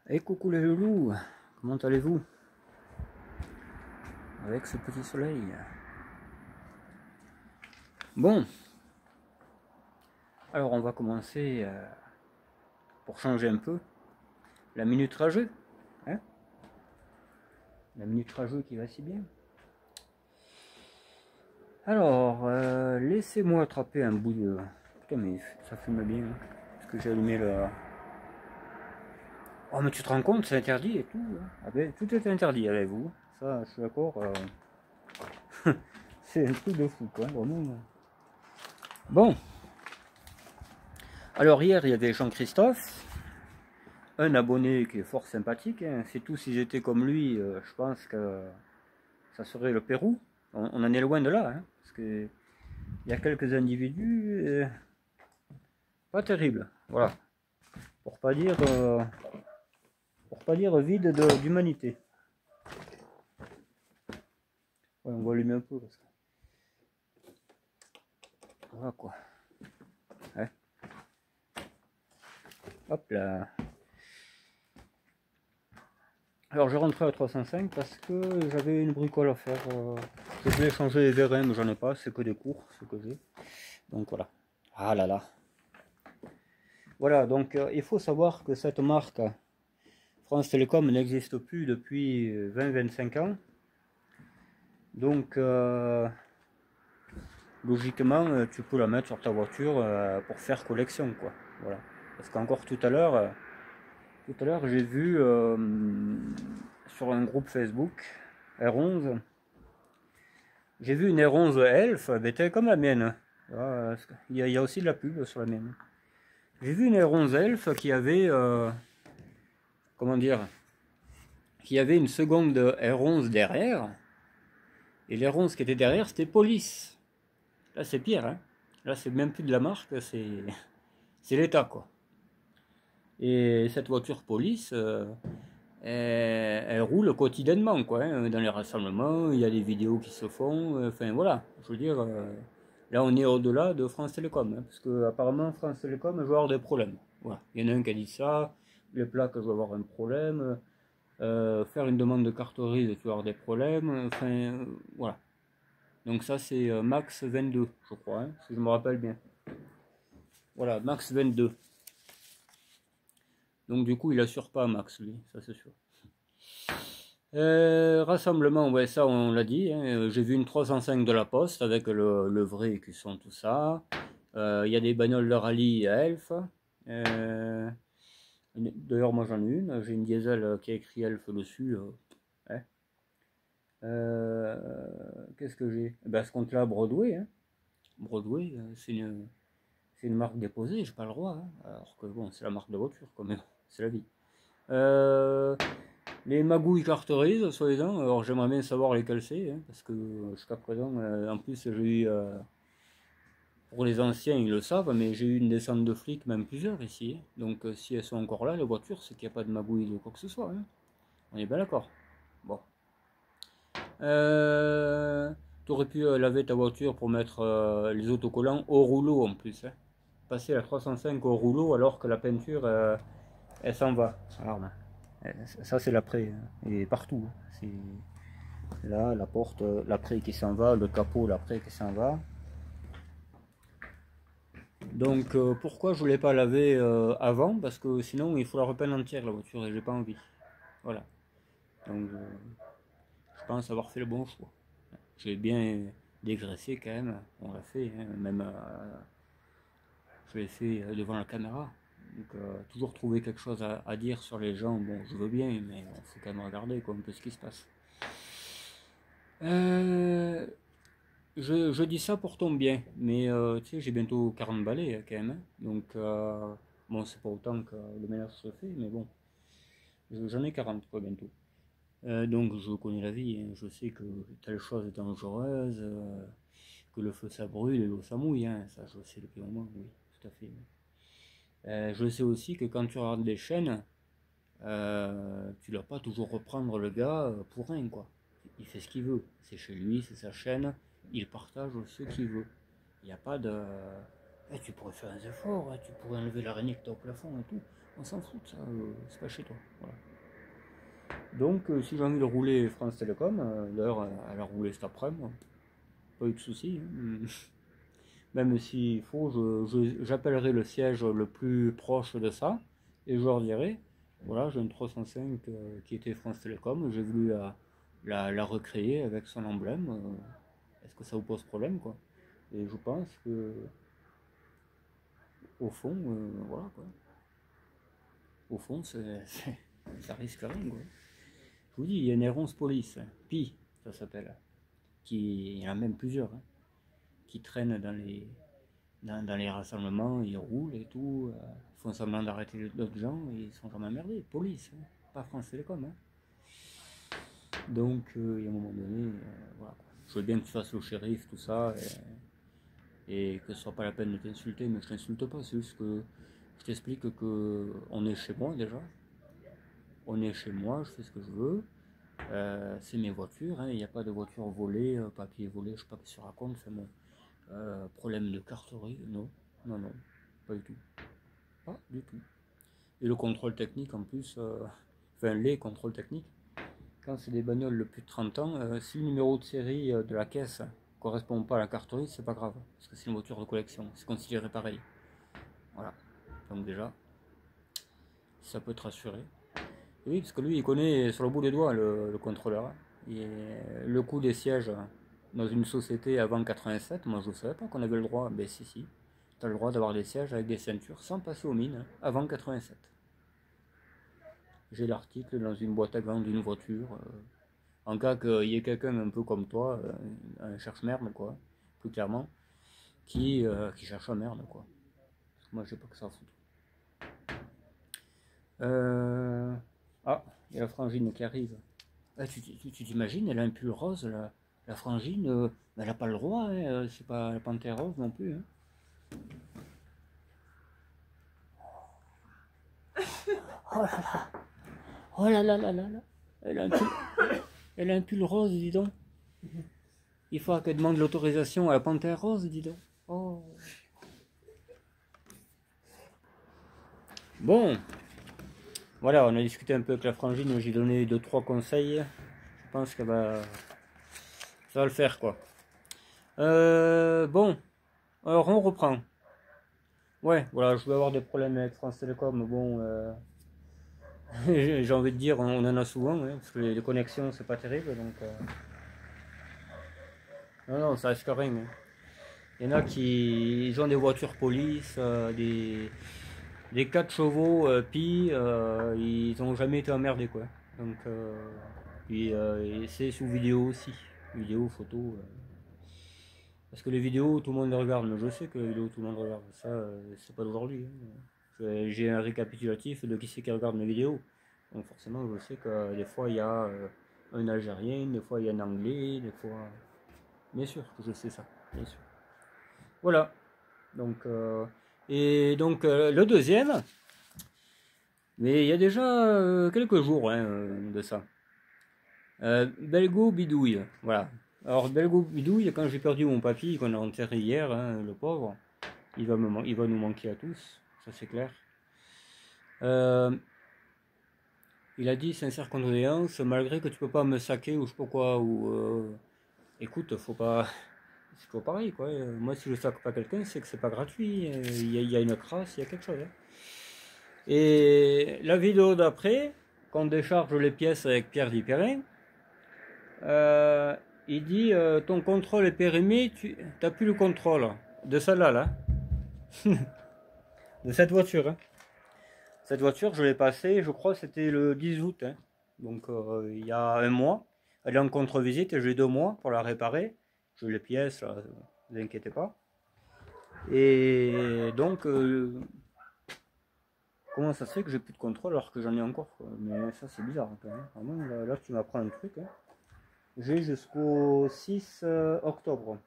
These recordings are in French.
Et coucou les loulous, comment allez-vous avec ce petit soleil? Bon, alors on va commencer pour changer un peu la minute rageux, hein, la minute rageux qui va si bien. Alors, laissez-moi attraper un bout de... Putain mais ça fume bien, hein, parce que j'ai allumé le... Oh mais tu te rends compte, c'est interdit et tout, hein. Ah ben, tout est interdit avec vous, ça je suis d'accord, c'est un truc de fou quoi, vraiment. Bon, alors hier il y avait Jean-Christophe, un abonné qui est fort sympathique, hein. Si tous ils étaient comme lui, je pense que ça serait le Pérou. On en est loin de là, hein, parce que il y a quelques individus pas terribles, voilà, pour pas dire vide d'humanité. Ouais, on va allumer un peu parce que voilà quoi. Ouais. Hop là. Alors je rentrais à 305 parce que j'avais une bricole à faire. Je voulais changer les vérins, mais j'en ai pas, c'est que des cours, ce que j'ai. Donc voilà. Ah là là. Voilà, donc il faut savoir que cette marque France Télécom n'existe plus depuis 20-25 ans. Donc logiquement, tu peux la mettre sur ta voiture pour faire collection, quoi. Voilà. Parce qu'encore tout à l'heure, j'ai vu sur un groupe Facebook R11, j'ai vu une R11 Elf, elle était comme la mienne. Il y a aussi de la pub sur la mienne. J'ai vu une R11 Elf qui avait, comment dire, qui avait une seconde R11 derrière. Et les ronces qui étaient derrière, c'était Police. Là, c'est pire, hein. Là, c'est même plus de la marque, c'est l'État, quoi. Et cette voiture Police, elle roule quotidiennement, quoi, hein. Dans les rassemblements, il y a des vidéos qui se font. Enfin, voilà. Je veux dire, là, on est au-delà de France Télécom, hein, parce que apparemment France Télécom va avoir des problèmes. Voilà. Il y en a un qui a dit ça. Les plaques, je vais avoir un problème. Faire une demande de carte grise, tu vas avoir des problèmes. Enfin, voilà. Donc ça c'est Max 22, je crois, hein, si je me rappelle bien. Voilà, Max 22. Donc du coup il assure pas Max lui, ça c'est sûr. Rassemblement, ouais ça on l'a dit, hein. J'ai vu une 305 de la Poste avec le vrai écusson, tout ça. Il y a des bagnoles de rallye à Elf. D'ailleurs moi j'en ai une, j'ai une diesel qui a écrit Elf dessus. Hein. Qu'est-ce que j'ai? Ben, ce compte-là, Broadway. Hein. Broadway, c'est une marque déposée, j'ai pas le droit. Hein. Alors que bon, c'est la marque de voiture, quand même. C'est la vie. Les magouilles carterises, soi-disant. Alors j'aimerais bien savoir lesquelles c'est, hein, parce que jusqu'à présent, en plus, j'ai eu. Pour les anciens, ils le savent, mais j'ai eu une descente de flics, même plusieurs ici. Hein. Donc si elles sont encore là, les voitures, c'est qu'il n'y a pas de magouille de quoi que ce soit. Hein. On est bien d'accord. Bon. T'aurais pu laver ta voiture pour mettre les autocollants au rouleau en plus. Hein. Passer la 305 au rouleau alors que la peinture elle s'en va. Alors, ça c'est l'après. Hein. Et partout. Hein. C'est là la porte, l'après qui s'en va, le capot, l'après qui s'en va. Donc pourquoi je voulais pas laver avant? Parce que sinon il faut la repeindre entière la voiture et j'ai pas envie. Voilà. Donc je pense avoir fait le bon choix. J'ai bien dégraissé quand même, on l'a fait, hein. Même je l'ai fait devant la caméra. Donc toujours trouver quelque chose à dire sur les gens, bon je veux bien, mais il faut quand même regarder quoi, un peu ce qui se passe. Je dis ça pour ton bien, mais tu sais j'ai bientôt 40 balais quand même, hein. Donc bon c'est pas autant que le ménage se fait, mais bon, j'en ai 40 quoi bientôt. Donc je connais la vie, hein. Je sais que telle chose est dangereuse, que le feu ça brûle et l'eau ça mouille, hein. Ça je le sais depuis un moment, oui, tout à fait. Je sais aussi que quand tu regardes des chaînes, tu ne dois pas toujours reprendre le gars pour rien, quoi. Il fait ce qu'il veut, c'est chez lui, c'est sa chaîne, il partage ce qu'il veut. Il n'y a pas de... tu pourrais faire un effort, tu pourrais enlever l'araignée que tu as au plafond et tout. On s'en fout, ça, c'est pas chez toi. Voilà. Donc, si j'ai envie de rouler France Télécom, d'ailleurs, elle a roulé cet après-midi, pas eu de soucis. Hein. Même s'il faut, j'appellerai le siège le plus proche de ça et je leur dirai, voilà, j'ai une 305 qui était France Télécom, j'ai voulu la recréer avec son emblème. Est-ce que ça vous pose problème, quoi? Et je pense que, au fond, voilà, quoi. Au fond, ça risque rien, quoi. Je vous dis, il y a une errance police, Pi, ça s'appelle, il y en a même plusieurs, hein, qui traînent dans les rassemblements, ils roulent et tout, ils font semblant d'arrêter d'autres gens et ils sont jamais emmerdés. Police, hein, pas France Télécom. Hein. Donc, il y a un moment donné, voilà. Je veux bien que tu fasses le shérif, tout ça, et que ce soit pas la peine de t'insulter, mais je t'insulte pas, c'est juste que je t'explique que on est chez moi déjà. On est chez moi, je fais ce que je veux. C'est mes voitures, hein, il n'y a pas de voiture volée, papier volé, je sais pas ce que tu racontes, c'est mon problème de carterie, non, non, non, pas du tout. Pas du tout. Et le contrôle technique en plus, enfin les contrôles techniques, quand c'est des bagnoles de plus de 30 ans, si le numéro de série de la caisse correspond pas à la carterie, c'est pas grave, parce que c'est une voiture de collection, c'est considéré pareil. Voilà, donc déjà, ça peut te rassurer. Et oui, parce que lui, il connaît sur le bout des doigts le contrôleur. Et le coût des sièges dans une société avant 87, moi je ne savais pas qu'on avait le droit. Ben si, si, tu as le droit d'avoir des sièges avec des ceintures sans passer aux mines, avant 87. J'ai l'article dans une boîte à gants d'une voiture. En cas qu'il y ait quelqu'un un peu comme toi, un cherche-merde, quoi, plus clairement, qui cherche la merde, quoi. Moi, j'ai pas que ça à foutre. Ah, il y a la frangine qui arrive. Ah, tu t'imagines, elle a un pull rose, la frangine, elle n'a pas le droit, hein, c'est pas la panthère rose non plus. Hein. Oh là là, oh là là là là là. Elle a un pull rose, dis donc. Il faudra qu'elle demande l'autorisation à la panthère rose, dis donc. Oh. Bon, voilà, on a discuté un peu avec la frangine, j'ai donné 2-3 conseils. Je pense que ça va le faire, quoi. Bon, alors on reprend. Ouais, voilà, je vais avoir des problèmes avec France Télécom, bon, j'ai envie de dire, on en a souvent, hein, parce que les connexions, c'est pas terrible, donc... Non, non, ça risque rien. Hein. Il y en a qui ont des voitures police, des 4 chevaux, Pi, ils ont jamais été emmerdés, quoi. Donc, puis, et c'est sous vidéo aussi, vidéo, photo... Parce que les vidéos, tout le monde les regarde, mais je sais que les vidéos, tout le monde regarde. Ça, c'est pas d'aujourd'hui. Hein. J'ai un récapitulatif de qui c'est qui regarde mes vidéos. Donc forcément, je sais que des fois, il y a un Algérien, des fois, il y a un Anglais, des fois... Bien sûr que je sais ça, bien sûr. Voilà. Donc, et donc, le deuxième, mais il y a déjà quelques jours hein, de ça. Belgo Bidouille, voilà. Alors Belgo Bidouille, quand j'ai perdu mon papy, qu'on a enterré hier, hein, le pauvre, il va nous manquer à tous, ça c'est clair. Il a dit sincère condoléances, malgré que tu peux pas me saquer ou je sais pas quoi, ou écoute, faut pas... C'est toujours pareil quoi, moi si je saque pas quelqu'un, c'est que c'est pas gratuit, il y a une crasse, il y a quelque chose. Hein. Et la vidéo d'après, quand on décharge les pièces avec Pierre Dipérin, il dit ton contrôle est périmé, tu n'as plus le contrôle de celle-là, là. De cette voiture. Hein. Cette voiture, je l'ai passée, je crois c'était le 10 août. Hein. Donc il y a un mois. Elle est en contre-visite et j'ai 2 mois pour la réparer. J'ai les pièces, là, ne vous inquiétez pas. Et donc, comment ça se fait que j'ai plus de contrôle alors que j'en ai encore quoi. Mais ça c'est bizarre. Quand même. Vraiment, là tu m'apprends un truc. Hein. J'ai jusqu'au 6 octobre.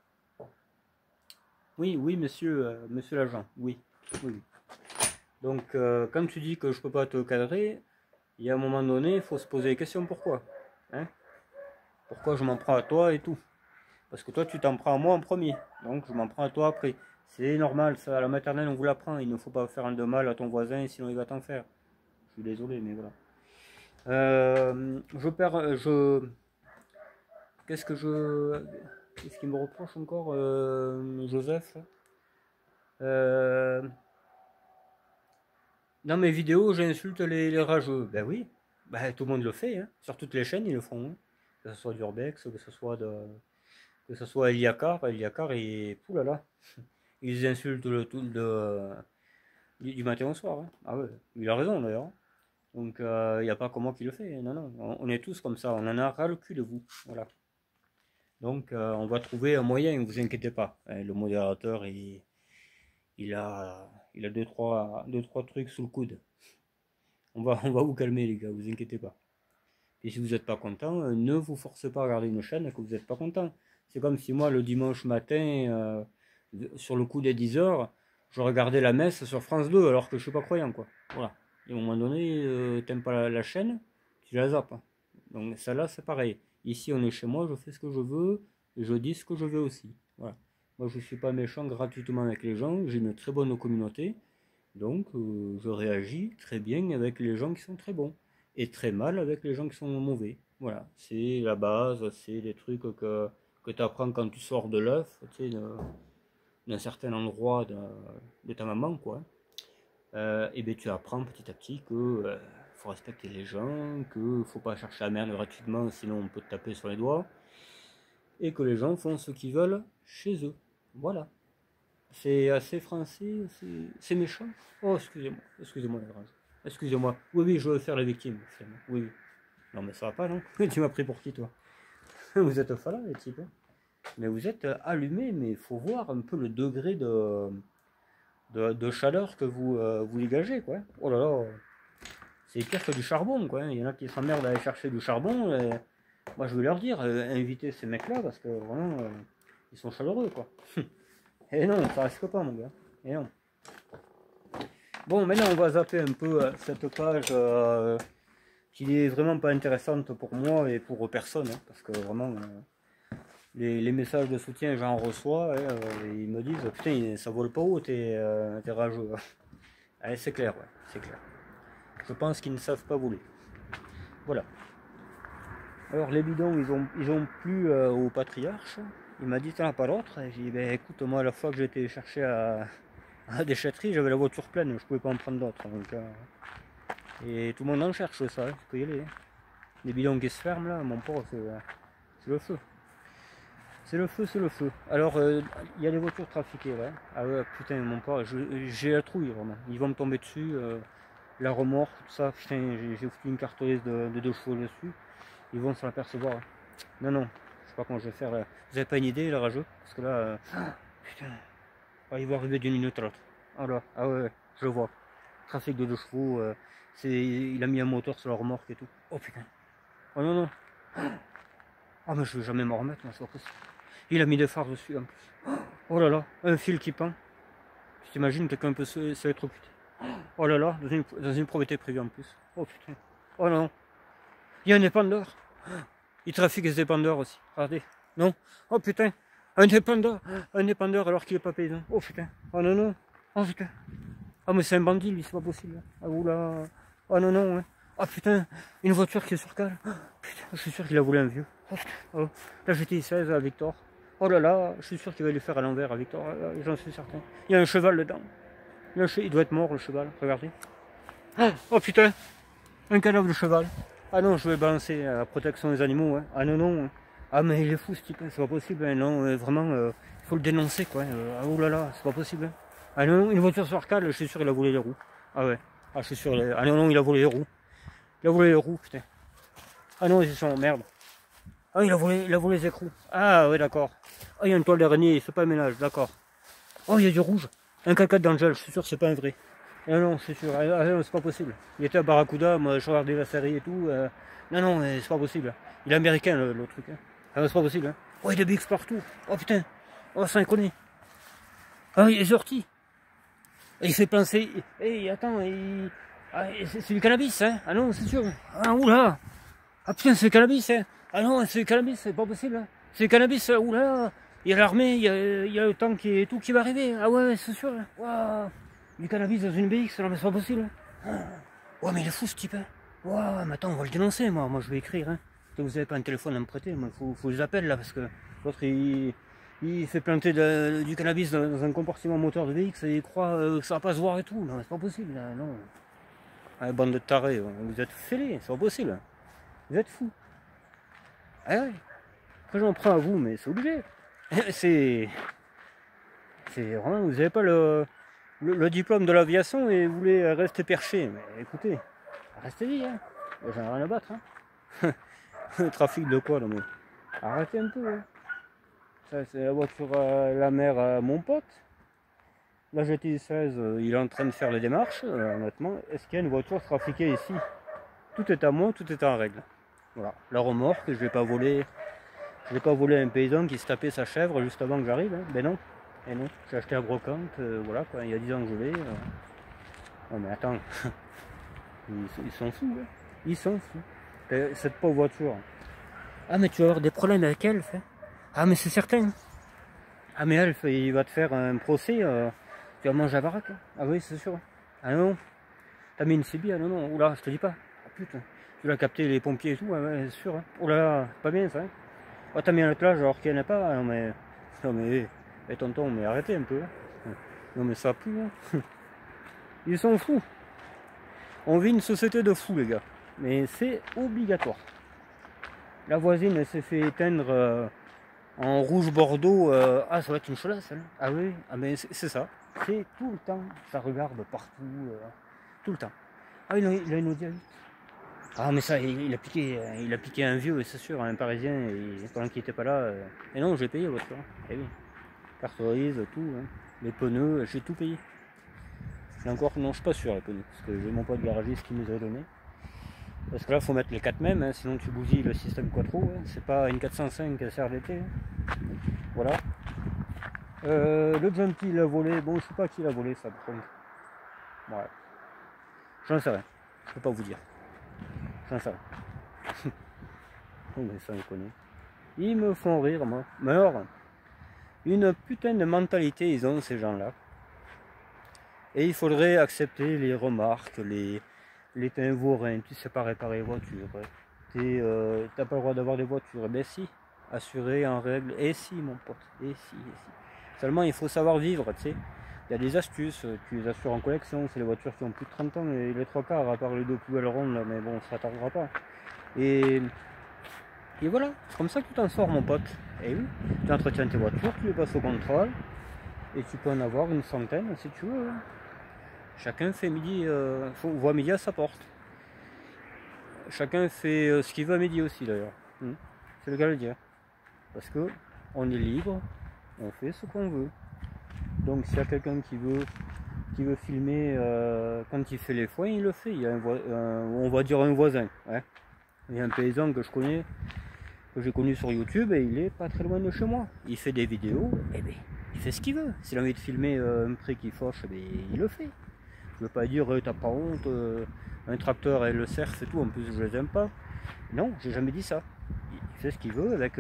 Oui, oui, monsieur l'agent, oui, oui. Donc, quand tu dis que je peux pas te cadrer, il y a un moment donné, il faut se poser les questions pourquoi. Hein? Pourquoi je m'en prends à toi et tout. Parce que toi, tu t'en prends à moi en premier. Donc, je m'en prends à toi après. C'est normal, ça, à la maternelle, on vous l'apprend. Il ne faut pas faire un de mal à ton voisin, sinon il va t'en faire. suis désolé, mais voilà. Je perds, qu'est-ce qu'il me reproche encore, Joseph? Dans mes vidéos, j'insulte les rageux. Ben oui, ben, tout le monde le fait, hein. Sur toutes les chaînes, ils le font, hein. Que ce soit d'Urbex, que ce soit Eliakar, et poulala, ils insultent le tout du matin au soir, hein. Ah ouais, il a raison d'ailleurs. Donc il n'y a pas que moi qui le fait, non, non, on est tous comme ça, on en a ras le cul de vous, voilà. Donc on va trouver un moyen, ne vous inquiétez pas, hein. Le modérateur, il a deux, trois trucs sous le coude. On va vous calmer les gars, vous inquiétez pas. Et si vous n'êtes pas content, ne vous forcez pas à regarder une chaîne que vous n'êtes pas content. C'est comme si moi le dimanche matin, sur le coup des 10h, je regardais la messe sur France 2 alors que je suis pas croyant, quoi. Voilà. Et à un moment donné, t'aimes pas la chaîne, tu la zappes. Donc ça là c'est pareil. Ici on est chez moi, je fais ce que je veux et je dis ce que je veux aussi. Voilà. Moi je suis pas méchant gratuitement avec les gens, j'ai une très bonne communauté. Donc je réagis très bien avec les gens qui sont très bons et très mal avec les gens qui sont mauvais. Voilà, c'est la base, c'est des trucs que tu apprends quand tu sors de l'œuf, tu sais, d'un certain endroit de ta maman, quoi. Et bien tu apprends petit à petit que faut respecter les gens, que faut pas chercher la merde gratuitement, sinon on peut te taper sur les doigts, et que les gens font ce qu'ils veulent chez eux. Voilà. C'est assez français, c'est méchant. Oh, excusez-moi les grands. Excusez-moi. Oui, oui, je veux faire la victime. Oui, oui. Non, mais ça va pas, non? Tu m'as pris pour qui, toi? Vous êtes falà, les types. Mais vous êtes allumé, mais il faut voir un peu le degré de chaleur que vous dégagez, quoi. Oh là là, c'est pire que du charbon, quoi. Il y en a qui s'emmerdent à aller chercher du charbon. Et moi, je vais leur dire, invitez ces mecs-là, parce que vraiment, ils sont chaleureux, quoi. Et non, ça risque pas, mon gars. Et non. Bon, maintenant, on va zapper un peu cette page qui est vraiment pas intéressante pour moi et pour personne. Hein, parce que vraiment, les messages de soutien, j'en reçois. Et, ils me disent, putain, ça vole pas haut, t'es rageux. Allez, c'est clair, ouais, c'est clair. Je pense qu'ils ne savent pas voler. Voilà. Alors, les bidons, ils ont plu au patriarche. Il m'a dit, t'en as pas l'autre? Et j'ai dit, ben écoute, moi, la fois que j'ai été chercher à la déchetterie, j'avais la voiture pleine, je pouvais pas en prendre d'autres. Et tout le monde en cherche, ça, tu peux y aller. Hein. Les bidons qui se ferment, là, mon pauvre, c'est le feu. C'est le feu, c'est le feu. Alors, il y a des voitures trafiquées, ouais. Ah ouais, putain, mon pauvre, j'ai la trouille, vraiment. Ils vont me tomber dessus, la remorque, tout ça. Putain, j'ai foutu une cartouche de 2 chevaux dessus. Ils vont s'en apercevoir. Non, non, je sais pas comment je vais faire. Là. Vous avez pas une idée, le rageux? Parce que là, putain, il va arriver d'une minute à l'autre. Ah là, ah ouais, je vois. Trafic de 2 chevaux, il a mis un moteur sur la remorque et tout. Oh putain. Oh non, non. Ah mais je vais jamais m'en remettre, c'est pas possible. Il a mis des phares dessus en plus. Oh là là, un fil qui pend. Tu t'imagines, quelqu'un peut s'électrocuter. Oh là là, dans une propriété privée en plus. Oh putain. Oh non. Il y a un épandeur. Il trafique des épandeurs aussi. Regardez. Non. Oh putain. Un épandeur alors qu'il est pas paysan. Oh putain. Oh non, non. Oh putain. Ah mais c'est un bandit lui, c'est pas possible. Ah oula. Oh non, non. Hein. Oh putain. Une voiture qui est sur cale. Oh, putain, je suis sûr qu'il a volé un vieux. Oh putain. Oh. La GTI 16 à Victor. Oh là là, je suis sûr qu'il va lui faire à l'envers à Victor. J'en suis certain. Il y a un cheval dedans. Il doit être mort le cheval. Regardez. Oh putain. Un cadavre de cheval. Ah non, je vais balancer à la protection des animaux. Hein. Ah non, non. Ah mais il est fou ce type, c'est pas possible. Hein. Non, vraiment, il faut le dénoncer quoi. Ah oulala, c'est pas possible. Hein. Ah non, une voiture sur cale, je suis sûr qu'il a volé les roues. Ah ouais. Ah je suis sûr. Ah non, non, il a volé les roues. Il a volé les roues, putain. Ah non, ils sont merde. Ah il a volé les écrous. Ah ouais, d'accord. Ah il y a une toile d'araignée, c'est pas un ménage, d'accord. Oh il y a du rouge. Un caca d'Angel, je suis sûr que c'est pas un vrai. Non, non, c'est sûr. Ah, non, c'est pas possible. Il était à Barracuda, moi je regardais la série et tout. Non, non, c'est pas possible. Il est américain le truc. Hein. Ah, c'est pas possible. Hein. Oh, il y a des bigs partout. Oh putain. Oh, ça connaît. Ah, il est sorti. Il fait penser. Hey, attends, c'est du cannabis, hein. Ah non, c'est sûr. Ah, oula. Ah putain, c'est du cannabis, hein. Ah non, c'est du cannabis, c'est pas possible. Hein. C'est du cannabis, oula. Il y a l'armée, il y a le tank et tout qui va arriver. Ah ouais, c'est sûr. Wow. Du cannabis dans une BX, non mais c'est pas possible. Ouais, mais il est fou ce type, hein. Ouais, mais attends, on va le dénoncer, moi je vais écrire, hein. Vous avez pas un téléphone à me prêter, moi faut que je l'appelle là, parce que l'autre il fait planter du cannabis dans un compartiment moteur de VX et il croit que ça va pas se voir et tout. Non, c'est pas possible, là, non. Ah, bande de tarés, vous êtes fêlés, c'est pas possible. Vous êtes fous. Ah ouais. Après j'en prends à vous, mais c'est obligé. C'est vraiment, vous avez pas le diplôme de l'aviation et vous voulez rester perché. Mais écoutez, restez-y, hein. J'en ai rien à battre, hein. Le trafic de quoi, là, mais arrêtez un peu, hein. Ça, c'est la voiture à la mer à mon pote. La GT16, il est en train de faire les démarches. Honnêtement, est-ce qu'il y a une voiture trafiquée ici? Tout est à moi, tout est en règle. Voilà. La remorque, je vais pas voler. Je vais pas voler un paysan qui se tapait sa chèvre juste avant que j'arrive. Hein. Ben non. Et non. J'ai acheté à Brocante, voilà quoi. Il y a 10 ans que je l'ai. Non mais attends. Ils sont fous. Hein. Ils sont fous. Cette pauvre voiture. Ah mais tu vas avoir des problèmes avec elle, fait. Ah mais c'est certain. Ah mais elle, il va te faire un procès. Tu vas manger à baraque. Hein. Ah oui, c'est sûr. Ah non. T'as mis une CB, ah non, non. Oula, je te dis pas. Oh, putain. Tu l'as capté les pompiers et tout, ah ouais, c'est sûr. Hein. Oula, pas bien ça. Hein. Oh, t'as mis un attelage alors qu'il n'y en a pas. Non mais. Non mais. Eh, tonton, mais arrêtez un peu. Hein. Non mais ça pue. Hein. Ils sont fous. On vit une société de fous, les gars. Mais c'est obligatoire. La voisine, elle s'est fait éteindre en rouge bordeaux. Ah, ça va être une cholasse, hein. Ah oui, ah, mais c'est ça. C'est tout le temps. Ça regarde partout. Tout le temps. Ah, il a une Audi A8. Ah, mais ça, il a piqué un vieux, c'est sûr, un parisien, et pendant qu'il n'était pas là. Et non, j'ai payé votre. Eh oui. Carte grise, tout. Hein. Les pneus, j'ai tout payé. Et encore, non, je suis pas sûr, les pneus, parce que j'ai mon pote garagiste qui nous a donné. Parce que là, il faut mettre les 4 mêmes, hein, sinon tu bousilles le système Quattro. Hein. C'est pas une 405 CRDT. Hein. Voilà. Le Jumpy, il a volé. Bon, je sais pas qui l'a volé, ça, par contre. Ouais. J'en sais rien. Je peux pas vous dire. J'en sais rien. Oh, mais ça, on connaît. Ils me font rire, moi. Mais alors, une putain de mentalité, ils ont, ces gens-là. Et il faudrait accepter les remarques, les t'es un vaurien, tu sais pas réparer les voitures. T'as pas le droit d'avoir des voitures. Ben si, assuré en règle. Et si, mon pote. Et si, et si. Seulement, il faut savoir vivre, tu sais. Il y a des astuces, tu les assures en collection, c'est les voitures qui ont plus de 30 ans, et les 3 quarts, à part les 2 poubelles rondes, là, mais bon, ça t'arrivera pas. Et voilà, c'est comme ça que tu t'en sors, mon pote. Et oui, tu entretiens tes voitures, tu les passes au contrôle, et tu peux en avoir une centaine si tu veux. Chacun fait midi, voit midi à sa porte. Chacun fait ce qu'il veut à midi aussi d'ailleurs. C'est le cas de le dire. Parce que on est libre, on fait ce qu'on veut. Donc s'il y a quelqu'un qui veut filmer quand il fait les foins, il le fait. Il y a on va dire un voisin. Hein. Il y a un paysan que je connais, que j'ai connu sur YouTube, et il est pas très loin de chez moi. Il fait des vidéos, et bien il fait ce qu'il veut. S'il a envie de filmer un pré qui fauche, il le fait. Je veux pas dire t'as pas honte, un tracteur et le cerf et tout, en plus je les aime pas. Non, j'ai jamais dit ça. Il fait ce qu'il veut avec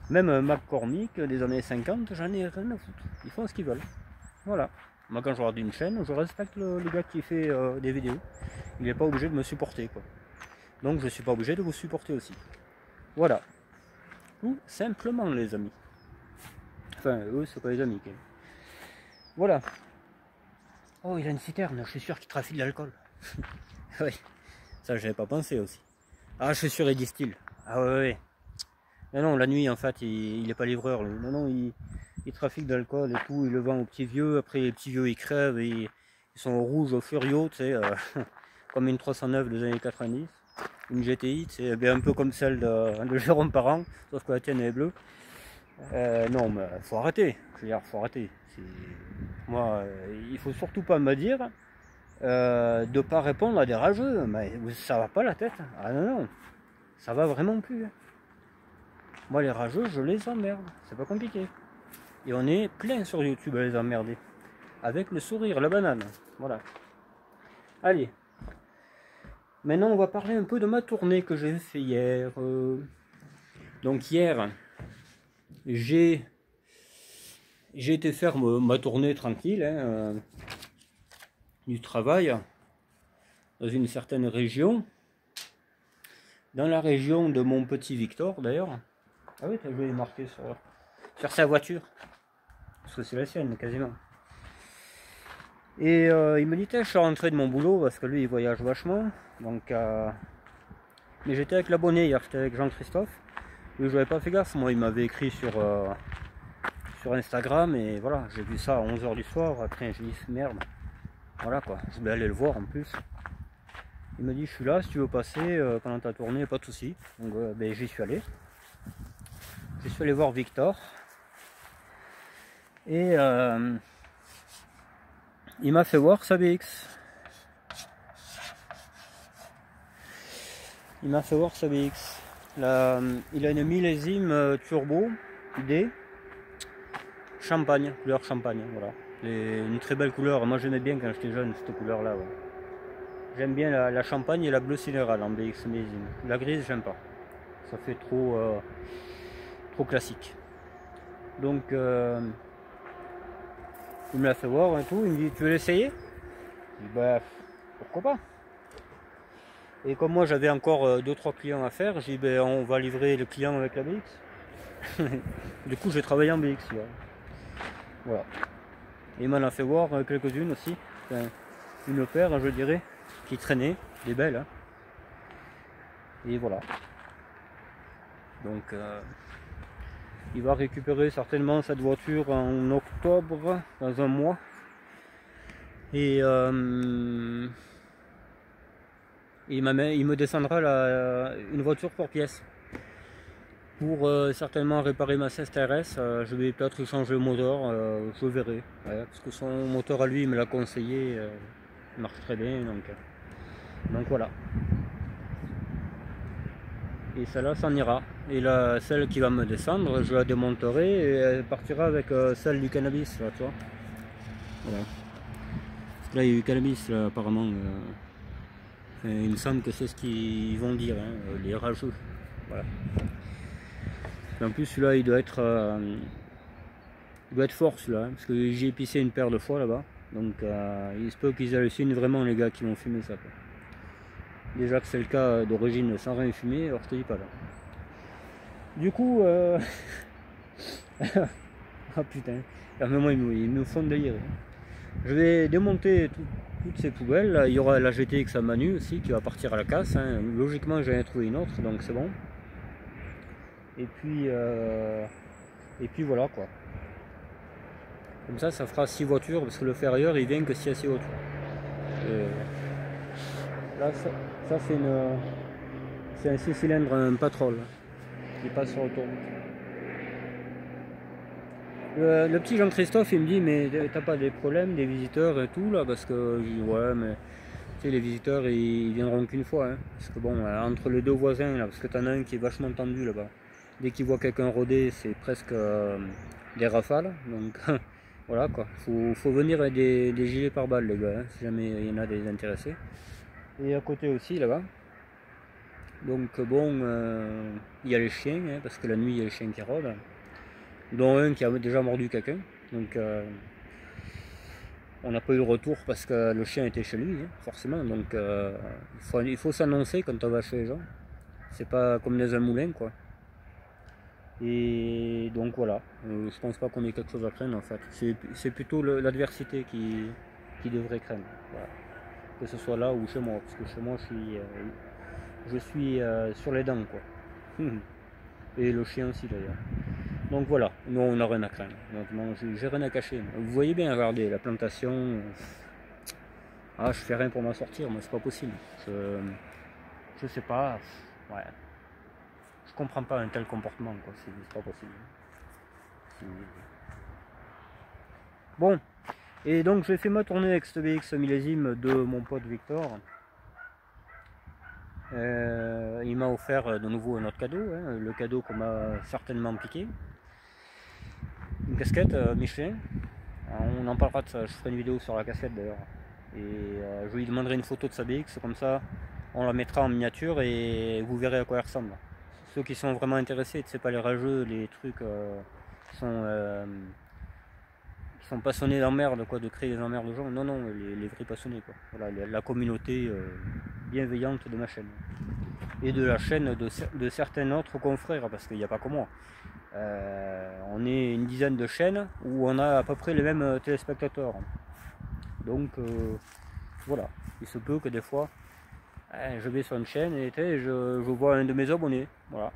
même un McCormick des années 50, j'en ai rien à foutre. Ils font ce qu'ils veulent. Voilà. Moi quand je regarde une chaîne, je respecte le gars qui fait des vidéos. Il n'est pas obligé de me supporter quoi. Donc je suis pas obligé de vous supporter aussi. Voilà. Tout simplement les amis. Enfin eux c'est pas les amis. Quoi. Voilà. Oh, il a une citerne, je suis sûr qu'il trafique de l'alcool. Oui, ça j'avais pas pensé aussi. Ah, je suis sûr il distille. Ah ouais, ouais. Non, non, la nuit en fait, il est pas livreur. Lui. Non, non, il trafique d'alcool et tout, il le vend aux petits vieux. Après, les petits vieux ils crèvent, et ils sont rouges, furieux, tu sais, comme une 309 des années 90. Une GTI, c'est un peu comme celle de Jérôme Parent, sauf que la tienne est bleue. Non, mais faut arrêter. Je veux dire, faut arrêter. Moi, il faut surtout pas me dire de pas répondre à des rageux. Mais ça va pas la tête. Ah non, non. Ça va vraiment plus. Moi, les rageux, je les emmerde. C'est pas compliqué. Et on est plein sur YouTube à les emmerder. Avec le sourire, la banane. Voilà. Allez. Maintenant, on va parler un peu de ma tournée que j'ai fait hier. Donc hier, j'ai été faire ma tournée tranquille, hein, du travail. dans une certaine région, dans la région de mon petit Victor d'ailleurs. Ah oui, t'as vu, il est marqué sur sa voiture, parce que c'est la sienne quasiment. Et il me dit, je suis rentré de mon boulot, parce que lui il voyage vachement, donc mais j'étais avec l'abonné hier, j'étais avec Jean-Christophe, je n'avais pas fait gaffe, moi il m'avait écrit sur Instagram, et voilà, j'ai vu ça à 11 h du soir, après j'ai dit merde, voilà quoi, je vais aller le voir en plus. Il me dit, je suis là, si tu veux passer pendant ta tournée, pas de souci. Donc ben, j'y suis allé. Je suis allé voir Victor. Et il m'a fait voir sa BX. Il m'a fait voir sa BX. Là, il a une millésime turbo D champagne, couleur champagne. Voilà. Et une très belle couleur. Moi j'aimais bien quand j'étais jeune cette couleur là. Ouais. J'aime bien la champagne et la bleu sidéral en BX millésime. La grise j'aime pas. Ça fait trop classique. Donc il me l'a fait voir et tout. Il me dit, tu veux l'essayer? Je dis, bah pourquoi pas. Et comme moi j'avais encore 2-3 clients à faire, j'ai dit, ben, on va livrer le client avec la BX. Du coup j'ai travaillé en BX. Ouais. Voilà. Et il m'en a fait voir quelques-unes aussi. Enfin, une paire je dirais, qui traînait, des belles. Hein. Et voilà. Donc il va récupérer certainement cette voiture en octobre, dans un mois. Et il me descendra une voiture pour pièce. Pour certainement réparer ma 16 TRS, je vais peut-être changer le moteur, je verrai. Ouais, parce que son moteur à lui, il me l'a conseillé, il marche très bien. Donc voilà. Et celle-là s'en ira. Et là, celle qui va me descendre, je la démonterai et elle partira avec celle du cannabis, là, tu vois. Voilà. Parce que là, il y a eu cannabis, là, apparemment. Il me semble que c'est ce qu'ils vont dire, hein, les rageux. Voilà. Et en plus, celui-là, il doit être fort, celui-là, hein, parce que j'ai épicé une paire de fois là-bas. Donc, il se peut qu'ils hallucinent vraiment, les gars qui vont fumer ça. Quoi. Déjà que c'est le cas d'origine sans rien fumer, alors je te dis pas là. Du coup, ah putain, moi ils me font délire. Je vais démonter toutes ces poubelles. Là, il y aura la GTX à Manu aussi qui va partir à la casse. Hein. Logiquement, j'en ai trouvé une autre, donc c'est bon. Et puis voilà quoi. Comme ça fera 6 voitures parce que le Ferrier il vient que si à 6 voitures. Là, ça c'est un 6 cylindres, un Patrol qui passe sur autoroute. Le petit Jean-Christophe il me dit, mais t'as pas des problèmes des visiteurs et tout là? Parce que je dis, ouais, mais tu sais, les visiteurs ils viendront qu'une fois. Hein, parce que bon, entre les deux voisins là, parce que t'en as un qui est vachement tendu là-bas. Dès qu'il voit quelqu'un rôder, c'est presque des rafales. Donc voilà quoi. Faut venir avec des gilets pare-balles les gars, hein, si jamais il y en a des intéressés. Et à côté aussi là-bas. Donc bon, il y a les chiens, hein, parce que la nuit il y a les chiens qui rôdent. Dont un qui a déjà mordu quelqu'un. Donc on n'a pas eu le retour parce que le chien était chez lui, hein, forcément. Donc il faut s'annoncer quand on va chez les gens. C'est pas comme dans un moulin quoi. Et donc voilà, je pense pas qu'on ait quelque chose à craindre en fait. C'est plutôt l'adversité qui devrait craindre. Voilà. Que ce soit là ou chez moi, parce que chez moi je suis sur les dents quoi. Et le chien aussi d'ailleurs. Donc voilà, nous on n'a rien à craindre. J'ai rien à cacher. Vous voyez bien, regardez, la plantation. Ah, je fais rien pour m'en sortir, mais c'est pas possible. Je sais pas. Ouais. Je comprends pas un tel comportement, quoi. C'est pas possible. Bon, et donc j'ai fait ma tournée avec ce BX millésime de mon pote Victor. Il m'a offert de nouveau un autre cadeau, hein, le cadeau qu'on m'a certainement piqué. Une casquette Michelin. On en parlera de ça, je ferai une vidéo sur la casquette d'ailleurs. Et je lui demanderai une photo de sa BX, comme ça on la mettra en miniature et vous verrez à quoi elle ressemble. Ceux qui sont vraiment intéressés, c'est pas les rageux, les trucs qui sont passionnés d'emmerde, quoi, de créer des emmerdes aux gens. Non, non, les vrais passionnés, quoi. Voilà, la communauté bienveillante de ma chaîne. Et de la chaîne de certains autres confrères, parce qu'il n'y a pas que moi. On est une dizaine de chaînes où on a à peu près les mêmes téléspectateurs. Donc voilà, il se peut que des fois je vais sur une chaîne et je vois un de mes abonnés. Voilà.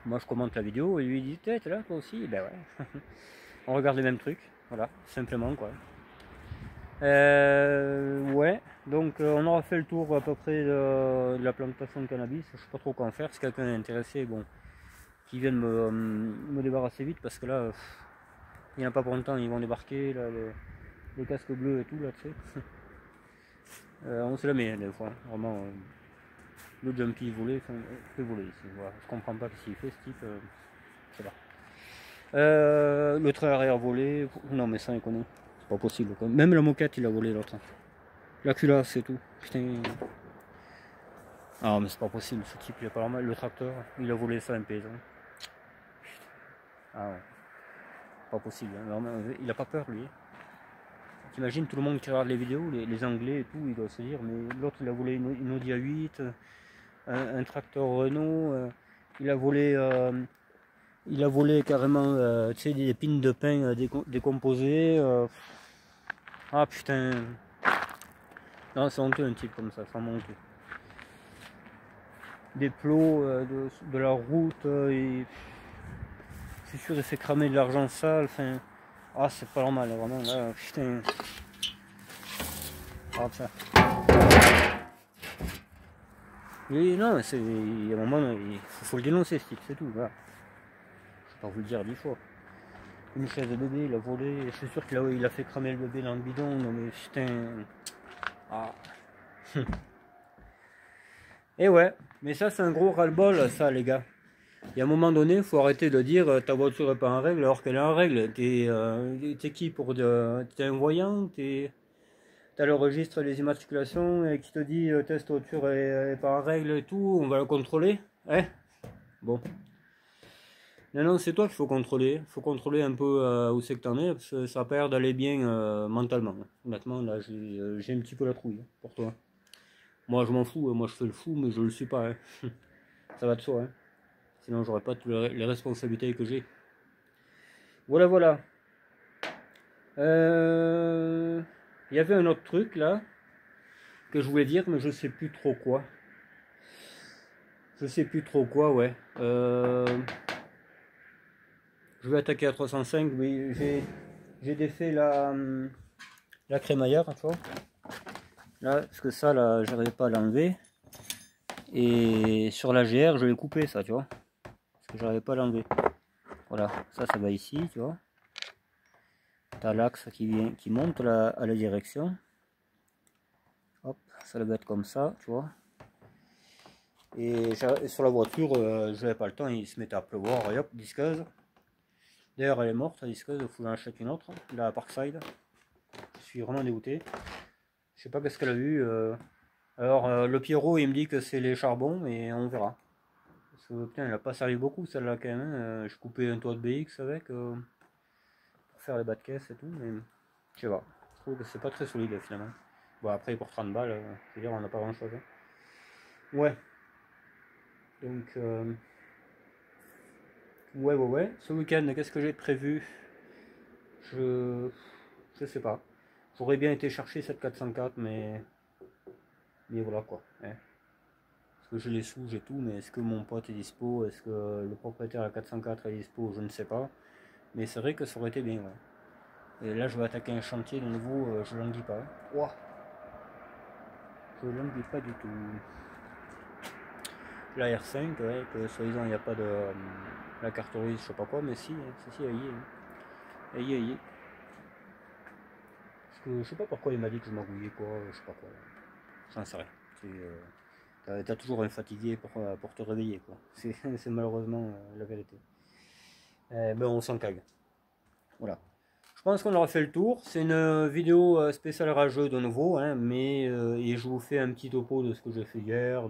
Moi je commente la vidéo et lui il dit t'es là toi aussi? Et ben ouais. On regarde les mêmes trucs, voilà, simplement quoi. Ouais, donc on aura fait le tour à peu près de la plantation de cannabis. Je sais pas trop quoi en faire. Si quelqu'un est intéressé, bon, qui vienne me débarrasser vite parce que là, il n'y en a pas pour longtemps, ils vont débarquer, là, les casques bleus et tout, là, tu sais. On se la met, des fois, vraiment. Le jumpy volé, fait voler ici. Voilà. Je comprends pas ce qu'il fait, ce type. Je sais pas. Le train arrière volé, non, mais ça, il connaît. C'est pas possible, quoi. Même la moquette, il a volé l'autre. La culasse, c'est tout. Putain. Ah, mais c'est pas possible, ce type, il est pas normal. Le tracteur, il a volé ça à un paysan. Ah ouais. Pas possible. Hein. Il a pas peur, lui. T'imagines tout le monde qui regarde les vidéos, les Anglais et tout, il doit se dire, mais l'autre il a volé une Audi A8, un tracteur Renault, il a volé carrément tu sais, des pines de pain décomposées. Ah putain, non c'est honteux un type comme ça, c'est honteux. Des plots de la route, c'est sûr il fait cramer de l'argent sale, enfin, ah c'est pas normal vraiment, là, putain. Ah ça. Oui, non, il y a un moment, il faut le dénoncer ce type, c'est tout. Voilà. Je vais pas vous le dire 10 fois. Une chaise de bébé, il a volé, je suis sûr qu'il a fait cramer le bébé dans le bidon, non mais putain. Ah. Et ouais, mais ça c'est un gros ras-le-bol, ça les gars. Il y a un moment donné, il faut arrêter de dire ta voiture est pas en règle alors qu'elle est en règle. T'es qui pour t'es un voyant, t'as le registre des immatriculations et qui te dit ta voiture est pas en règle et tout, on va la contrôler. Hein? Bon. Non, non, c'est toi qu'il faut contrôler. Il faut contrôler un peu où c'est que t'en es, parce que ça a pas l'air d'aller bien mentalement. Honnêtement, là, j'ai un petit peu la trouille hein, pour toi. Moi, je m'en fous, moi je fais le fou, mais je le suis pas. Hein. Ça va de soi. Hein. Sinon, j'aurais pas toutes les responsabilités que j'ai. Voilà, voilà. Il y avait un autre truc là que je voulais dire, mais je sais plus trop quoi. Je sais plus trop quoi, ouais. Je vais attaquer à 305, oui, j'ai défait la crémaillère, tu vois. Là, parce que ça, là, j'arrivais pas à l'enlever. Et sur la GR, je l'ai coupé, ça, tu vois. Parce que j'arrivais pas à l'enlever. Voilà, ça va ici, tu vois. T'as l'axe qui monte à la direction. Hop, ça va être comme ça, tu vois. Et sur la voiture, je n'avais pas le temps, il se mettait à pleuvoir, et hop, disqueuse. D'ailleurs, elle est morte, la disqueuse, il faut que j'en achète une autre, la Parkside. Je suis vraiment dégoûté. Je sais pas qu'est-ce qu'elle a eu. Alors, le Pierrot, il me dit que c'est les charbons, mais on verra. Parce que, putain, elle a pas servi beaucoup, celle-là, quand même. Hein. Je coupais un toit de BX avec, pour faire les bas de caisse et tout, mais je sais pas. Je trouve que c'est pas très solide, finalement. Bon, après, pour 30 balles, je veux dire, on n'a pas grand-chose. Hein. Ouais. Donc, ouais. Ce week-end, qu'est-ce que j'ai prévu? Je sais pas. J'aurais bien été chercher cette 404, mais voilà quoi. Hein. Est-ce que j'ai les sous, j'ai tout, mais est-ce que mon pote est dispo? Est-ce que le propriétaire à 404 est dispo? Je ne sais pas. Mais c'est vrai que ça aurait été bien. Ouais. Et là, je vais attaquer un chantier de nouveau, je languis pas. Wow. Je languis pas du tout. La R5, ouais, que soi-disant il n'y a pas de la carte russe, je sais pas quoi, mais si, elle y est. Hein. Elle y est. Parce que je sais pas pourquoi il m'a dit que je magouillais quoi, je sais pas quoi. J'en sais rien. T'as toujours un fatigué pour te réveiller quoi. C'est malheureusement la vérité. Ben on s'en cague. Voilà. Je pense qu'on aura fait le tour. C'est une vidéo spéciale rageux de nouveau, hein, mais et je vous fais un petit topo de ce que j'ai fait hier.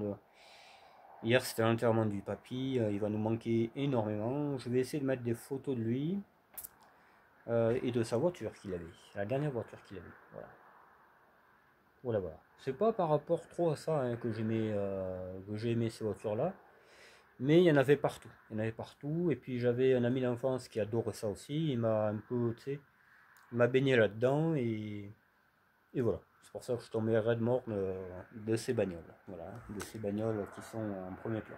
Hier c'était l'enterrement du papy, il va nous manquer énormément. Je vais essayer de mettre des photos de lui. et de sa voiture qu'il avait, la dernière voiture qu'il avait. Voilà. Voilà, voilà. C'est pas par rapport trop à ça hein, que j'ai aimé ces voitures-là, mais il y en avait partout. Il y en avait partout, et puis j'avais un ami d'enfance qui adore ça aussi. Il m'a un peu, tu sais, il m'a baigné là-dedans, et voilà. C'est pour ça que je tombais raide mort de ces bagnoles. Voilà, de ces bagnoles qui sont en premier plan.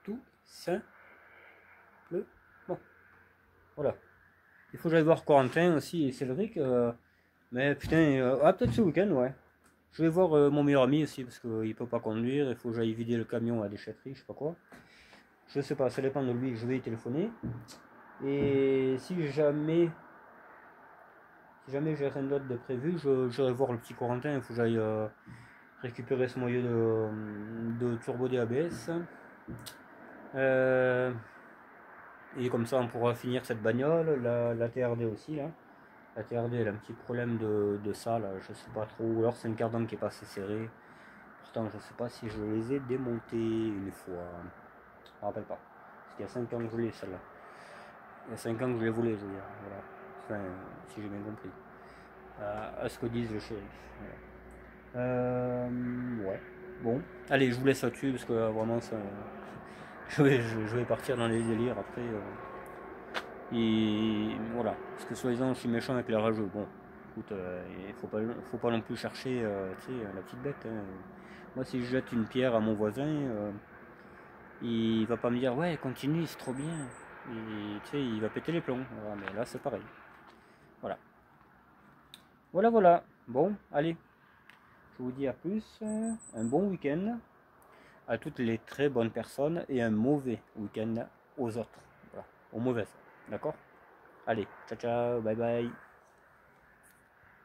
Tout simplement. Voilà. Il faut que j'aille voir Corentin aussi et Cédric. Mais putain, peut-être ce week-end, ouais. Je vais voir mon meilleur ami aussi parce qu'il peut pas conduire. Il faut que j'aille vider le camion à la déchetterie, je sais pas quoi. Je sais pas, ça dépend de lui. Je vais y téléphoner. Et si jamais j'ai rien d'autre de prévu, j'irai voir le petit Corentin. Il faut que j'aille récupérer ce moyeu de turbo DABS. Et comme ça, on pourra finir cette bagnole. La TRD aussi, là. La TRD, elle a un petit problème de ça, là, je sais pas trop. Ou alors c'est un cardan qui est pas assez serré. Pourtant, je sais pas si je les ai démontés une fois. Je me rappelle pas. Parce qu'il y a 5 ans que je l'ai, celle-là. Il y a 5 ans que je l'ai volée, je veux dire. Voilà. Enfin, si j'ai bien compris. À ce que disent le shérif. Voilà. Ouais. Bon. Allez, je vous laisse là-dessus parce que vraiment, ça, je vais partir dans les délires après. Et voilà. Parce que soi-disant, je suis méchant avec les rageux. Bon, écoute, il faut pas non plus chercher tu sais, la petite bête. Hein. Moi, si je jette une pierre à mon voisin, il va pas me dire ouais, continue, c'est trop bien. Et tu sais, il va péter les plombs. Voilà, mais là, c'est pareil. Voilà. Voilà, voilà. Bon, allez. Je vous dis à plus. Un bon week-end à toutes les très bonnes personnes et un mauvais week-end aux autres. Voilà. Aux mauvaises. D'accord? Allez, ciao ciao, bye bye.